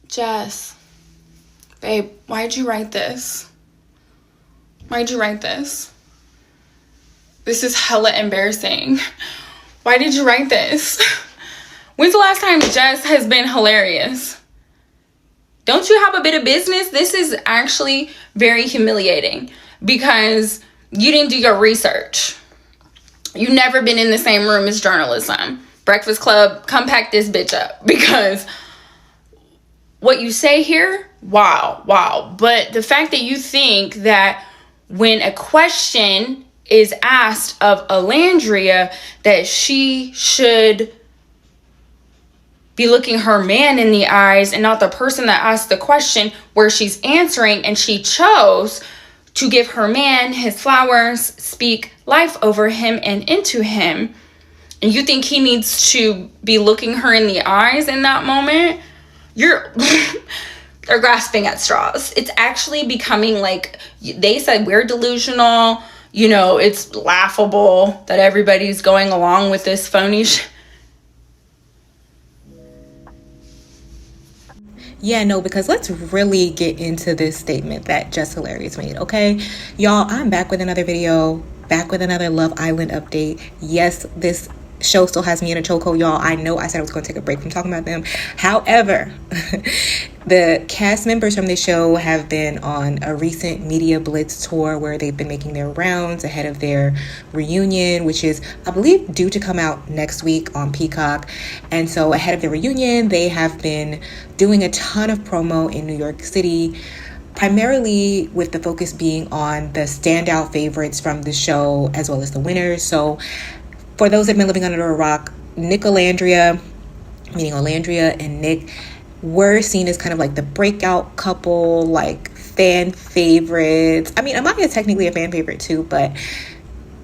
Jess, babe, why'd you write this? Why'd you write this? This is hella embarrassing. Why did you write this? When's the last time Jess has been hilarious? Don't you have a bit of business? This is actually very humiliating because you didn't do your research. You've never been in the same room as journalism. Breakfast Club, come pack this bitch up, because what you say here, wow. But the fact that you think that when a question is asked of Olandria, that she should be looking her man in the eyes and not the person that asked the question where she's answering, and she chose to give her man his flowers, speak life over him and into him, and you think he needs to be looking her in the eyes in that moment, you're they're grasping at straws. It's actually becoming like, they said we're delusional, you know, it's laughable that everybody's going along with this phony Yeah, no, because let's really get into this statement that Jess Hilarious made, okay? Y'all, I'm back with another video, back with another Love Island update. Yes, this show still has me in a chokehold, y'all. I know I said I was going to take a break from talking about them. However, the cast members from this show have been on a recent media blitz tour where they've been making their rounds ahead of their reunion, which is, I believe, due to come out next week on Peacock. And so ahead of the reunion, they have been doing a ton of promo in New York City, primarily with the focus being on the standout favorites from the show as well as the winners. So for those that have been living under a rock, Nicolandria, meaning Olandria, and Nick were seen as kind of like the breakout couple, like fan favorites. I mean, Amaya is technically a fan favorite too, but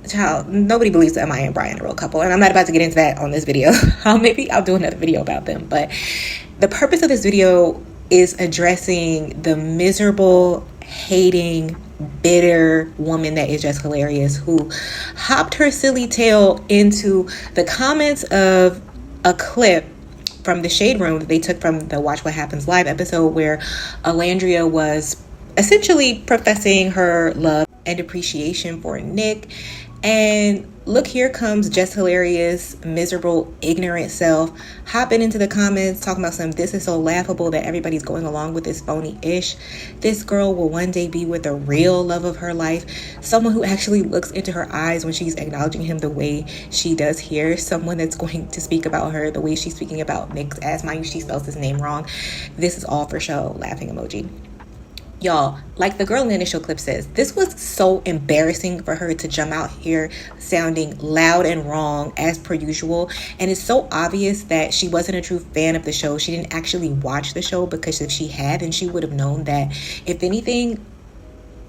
child, nobody believes that Amaya and Brian are a real couple. And I'm not about to get into that on this video. Maybe I'll do another video about them. But the purpose of this video is addressing the miserable, hating, bitter woman that is Jess Hilarious, who hopped her silly tail into the comments of a clip from the Shade Room that they took from the Watch What Happens Live episode, where Olandria was essentially professing her love and appreciation for Nick. And look, here comes Jess Hilarious, miserable, ignorant self, hopping into the comments, talking about this is so laughable that everybody's going along with this phony-ish. This girl will one day be with the real love of her life, someone who actually looks into her eyes when she's acknowledging him the way she does here, someone that's going to speak about her the way she's speaking about Nick's ass. Mind you, she spells his name wrong. This is all for show, laughing emoji. Y'all, like the girl in the initial clip says, this was so embarrassing for her to jump out here sounding loud and wrong as per usual. And it's so obvious that she wasn't a true fan of the show. She didn't actually watch the show, because if she had, then she would have known that, if anything,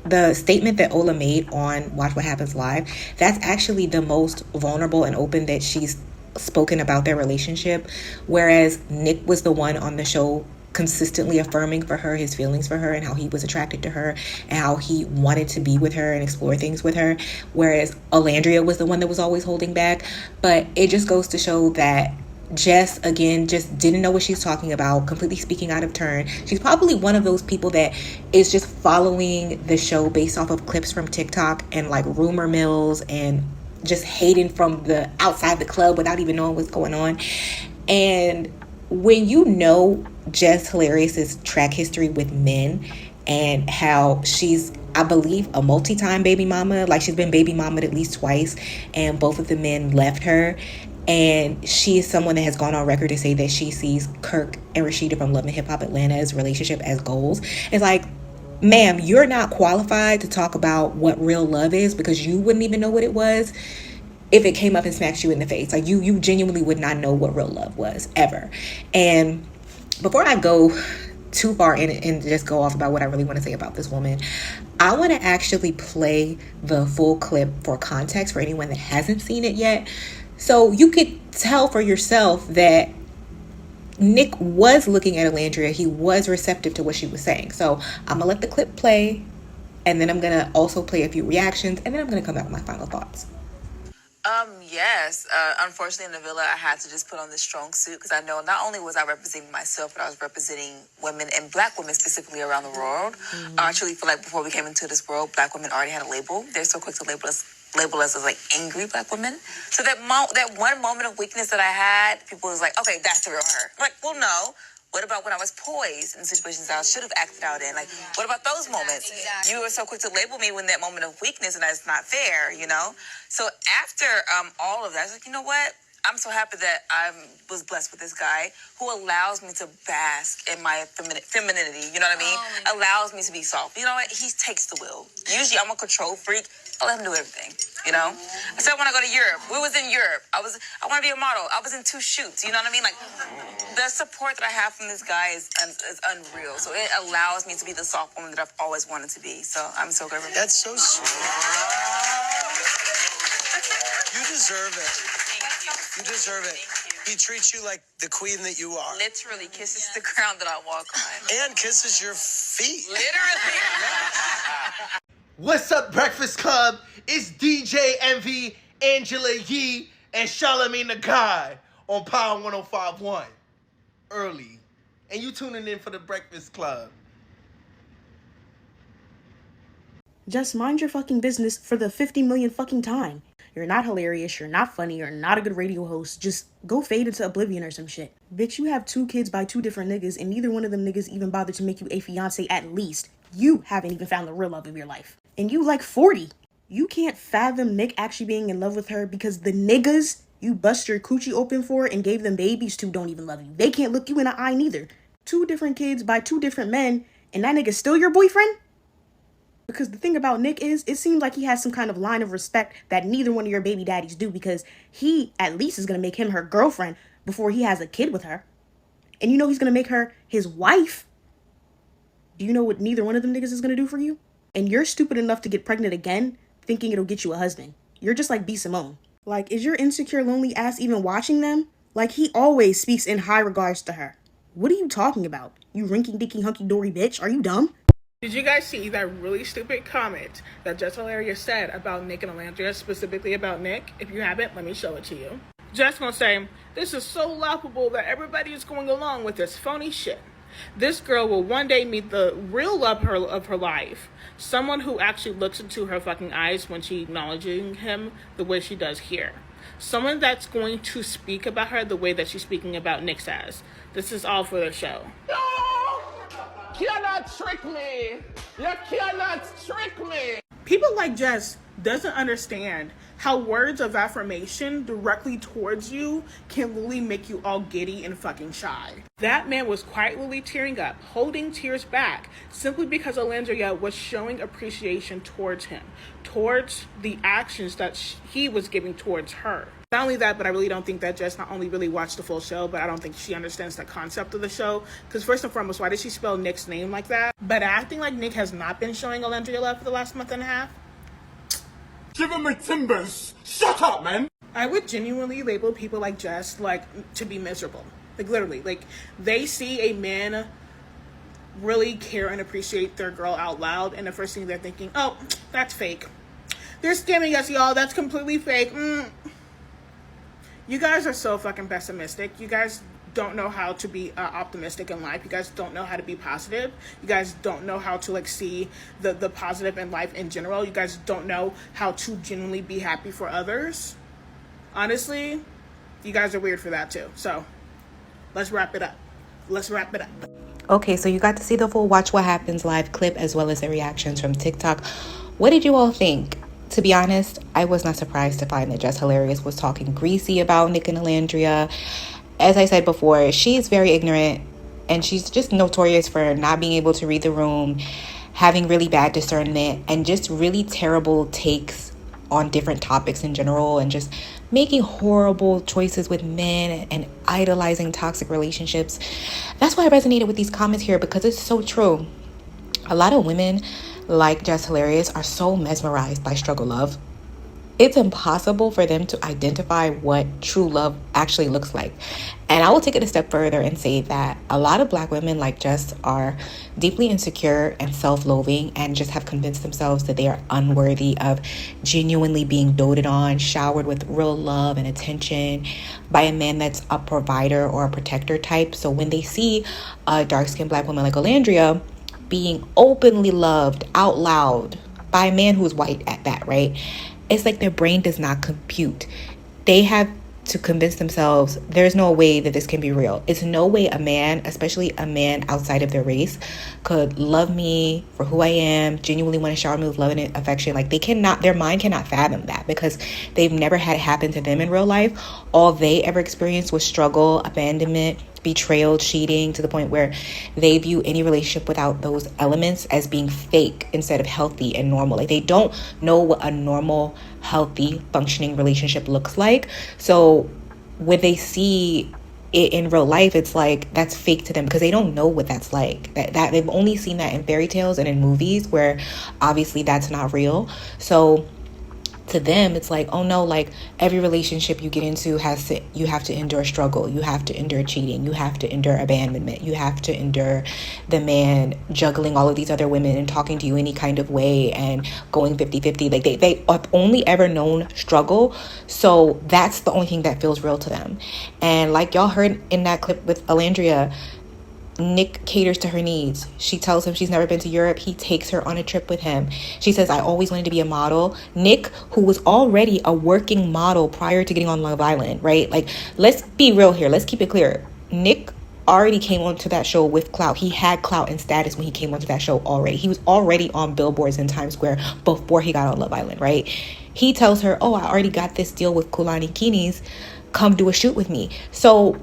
the statement that Ola made on Watch What Happens Live, that's actually the most vulnerable and open that she's spoken about their relationship. Whereas Nick was the one on the show consistently affirming for her his feelings for her and how he was attracted to her and how he wanted to be with her and explore things with her, whereas Olandria was the one that was always holding back. But it just goes to show that Jess, again, just didn't know what she's talking about, completely speaking out of turn. She's probably one of those people that is just following the show based off of clips from TikTok and like rumor mills and just hating from the outside the club without even knowing what's going on. And when you know Jess Hilarious's track history with men and how she's, I believe, a multi-time baby mama, like she's been baby mamaed at least twice, and both of the men left her, and she is someone that has gone on record to say that she sees Kirk and Rashida from Love and Hip Hop Atlanta's relationship as goals. It's like, ma'am, you're not qualified to talk about what real love is, because you wouldn't even know what it was if it came up and smacked you in the face. Like you genuinely would not know what real love was, ever. And before I go too far in and just go off about what I really want to say about this woman, I want to actually play the full clip for context for anyone that hasn't seen it yet, so you could tell for yourself that Nick was looking at Olandria. He was receptive to what she was saying. So I'm gonna let the clip play, and then I'm gonna also play a few reactions, and then I'm gonna come back with my final thoughts. Yes. Unfortunately, in the villa, I had to just put on this strong suit because I know not only was I representing myself, but I was representing women and Black women specifically around the world. I truly feel like before we came into this world, Black women already had a label. They're so quick to label us as like angry Black women. So that one moment of weakness that I had, people was like, okay, that's the real her. I'm like, well, no. What about when I was poised in situations I should have acted out in? Like, what about those moments? Exactly. You were so quick to label me when that moment of weakness, and that's not fair, you know? So after all of that, I was like, you know what? I'm so happy that I was blessed with this guy who allows me to bask in my femininity, you know what I mean? Allows me to be soft. You know what? He takes the wheel. Usually I'm a control freak. I let him do everything, you know? I said I want to go to Europe. We was in Europe. I want to be a model. I was in 2 shoots, you know what I mean? Like, the support that I have from this guy is unreal. So it allows me to be the soft woman that I've always wanted to be. So I'm so grateful. That's so sweet. You deserve it. You deserve it. He treats you like the queen that you are. Literally kisses the ground that I walk on. And kisses your feet. Literally. What's up, Breakfast Club? It's DJ Envy, Angela Yee, and Charlamagne the God on Power 105.1. Early. And you tuning in for the Breakfast Club. Just mind your fucking business for the 50 million fucking time. You're not hilarious, you're not funny, you're not a good radio host. Just go fade into oblivion or some shit. Bitch, you have 2 kids by 2 different niggas, and neither one of them niggas even bothered to make you a fiance at least. You haven't even found the real love of your life. And you like 40. You can't fathom Nick actually being in love with her because the niggas you bust your coochie open for and gave them babies to don't even love you. They can't look you in the eye neither. 2 different kids by 2 different men, and that nigga's still your boyfriend? Because the thing about Nick is, it seems like he has some kind of line of respect that neither one of your baby daddies do, because he at least is going to make him her girlfriend before he has a kid with her. And you know he's going to make her his wife. Do you know what neither one of them niggas is going to do for you? And you're stupid enough to get pregnant again, thinking it'll get you a husband. You're just like B. Simone. Like, is your insecure, lonely ass even watching them? Like, he always speaks in high regards to her. What are you talking about? You rinky-dinky, hunky-dory bitch? Are you dumb? Did you guys see that really stupid comment that Jess said about Nick and Olandria, specifically about Nick? If you haven't, let me show it to you. Jess gonna say, this is so laughable that everybody is going along with this phony shit. This girl will one day meet the real love of her life. Someone who actually looks into her fucking eyes when she's acknowledging him the way she does here. Someone that's going to speak about her the way that she's speaking about Nick says. This is all for the show. Cannot trick me. You cannot trick me. People like Jess doesn't understand how words of affirmation directly towards you can really make you all giddy and fucking shy. That man was quietly tearing up, holding tears back, simply because Olandria was showing appreciation towards him, towards the actions that he was giving towards her. Not only that, but I really don't think that Jess not only really watched the full show, but I don't think she understands the concept of the show. Because first and foremost, why did she spell Nick's name like that? But acting like Nick has not been showing Olandria love for the last month and a half. Give him my timbers. Shut up, man. I would genuinely label people like Jess, like, to be miserable. Like, literally. Like, they see a man really care and appreciate their girl out loud, and the first thing they're thinking, oh, that's fake. They're scamming us, y'all. That's completely fake. You guys are so fucking pessimistic. You guys don't know how to be optimistic in life. You guys don't know how to be positive. You guys don't know how to like see the positive in life in general. You guys don't know how to genuinely be happy for others. Honestly, you guys are weird for that too. So let's wrap it up. Okay, so you got to see the full Watch What Happens live clip as well as the reactions from TikTok. What did you all think? To be honest, I was not surprised to find that Jess Hilarious was talking greasy about Nick and Nicolandria. As I said before, she's very ignorant and she's just notorious for not being able to read the room, having really bad discernment, and just really terrible takes on different topics in general, and just making horrible choices with men and idolizing toxic relationships. That's why I resonated with these comments here, because it's so true. A lot of women like Jess Hilarious are so mesmerized by struggle love. it's impossible for them to identify what true love actually looks like. And I will take it a step further and say that a lot of Black women like Jess are deeply insecure and self-loathing and just have convinced themselves that they are unworthy of genuinely being doted on, showered with real love and attention by a man that's a provider or a protector type. So when they see a dark-skinned Black woman like Olandria being openly loved out loud by a man who's white at that, right? It's like their brain does not compute. They have to convince themselves there's no way that this can be real. It's no way a man, especially a man outside of their race, could love me for who I am, genuinely want to shower me with love and affection. Like, they cannot, their mind cannot fathom that because they've never had it happen to them in real life. All they ever experienced was struggle, abandonment, betrayal, cheating, to the point where they view any relationship without those elements as being fake instead of healthy and normal. Like, they don't know what a normal, healthy, functioning relationship looks like. So when they see it in real life, it's like that's fake to them because they don't know what that's like. That they've only seen that in fairy tales and in movies where obviously that's not real. So to them, it's like, oh no, like every relationship you get into you have to endure struggle, you have to endure cheating, you have to endure abandonment, you have to endure the man juggling all of these other women and talking to you any kind of way and going 50-50. Like they have only ever known struggle, so that's the only thing that feels real to them. And like y'all heard in that clip with Olandria, Nick caters to her needs. She tells him she's never been to Europe. He takes her on a trip with him. She says, I always wanted to be a model. Nick, who was already a working model prior to getting on Love Island, right? Like, let's be real here. Let's keep it clear. Nick already came onto that show with clout. He had clout and status when he came onto that show already. He was already on billboards in Times Square before he got on Love Island, right? He tells her, oh, I already got this deal with Kulani Kinis. Come do a shoot with me. So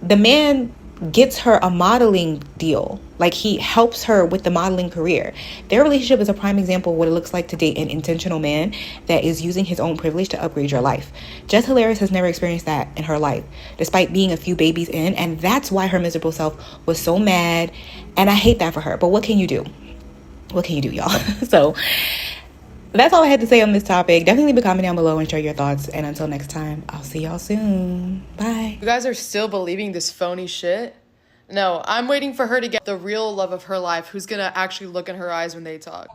the man gets her a modeling deal. Like, he helps her with the modeling career. Their relationship is a prime example of what it looks like to date an intentional man that is using his own privilege to upgrade your life. Jess Hilarious has never experienced that in her life, despite being a few babies in, and that's why her miserable self was so mad, and I hate that for her. But what can you do? What can you do, y'all? So that's all I had to say on this topic. Definitely leave a comment down below and share your thoughts. And until next time, I'll see y'all soon. Bye. You guys are still believing this phony shit? No, I'm waiting for her to get the real love of her life, who's gonna actually look in her eyes when they talk.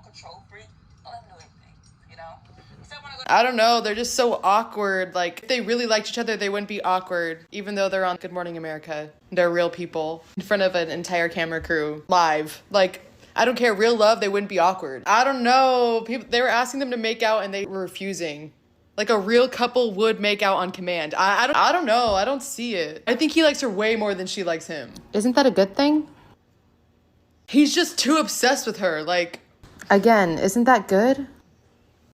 I don't know, they're just so awkward. Like, if they really liked each other, they wouldn't be awkward, even though they're on Good Morning America. They're real people in front of an entire camera crew, live. Like, I don't care, real love, they wouldn't be awkward. I don't know, they were asking them to make out and they were refusing. Like, a real couple would make out on command. I don't know, I don't see it. I think he likes her way more than she likes him. Isn't that a good thing? He's just too obsessed with her, like. Again, isn't that good?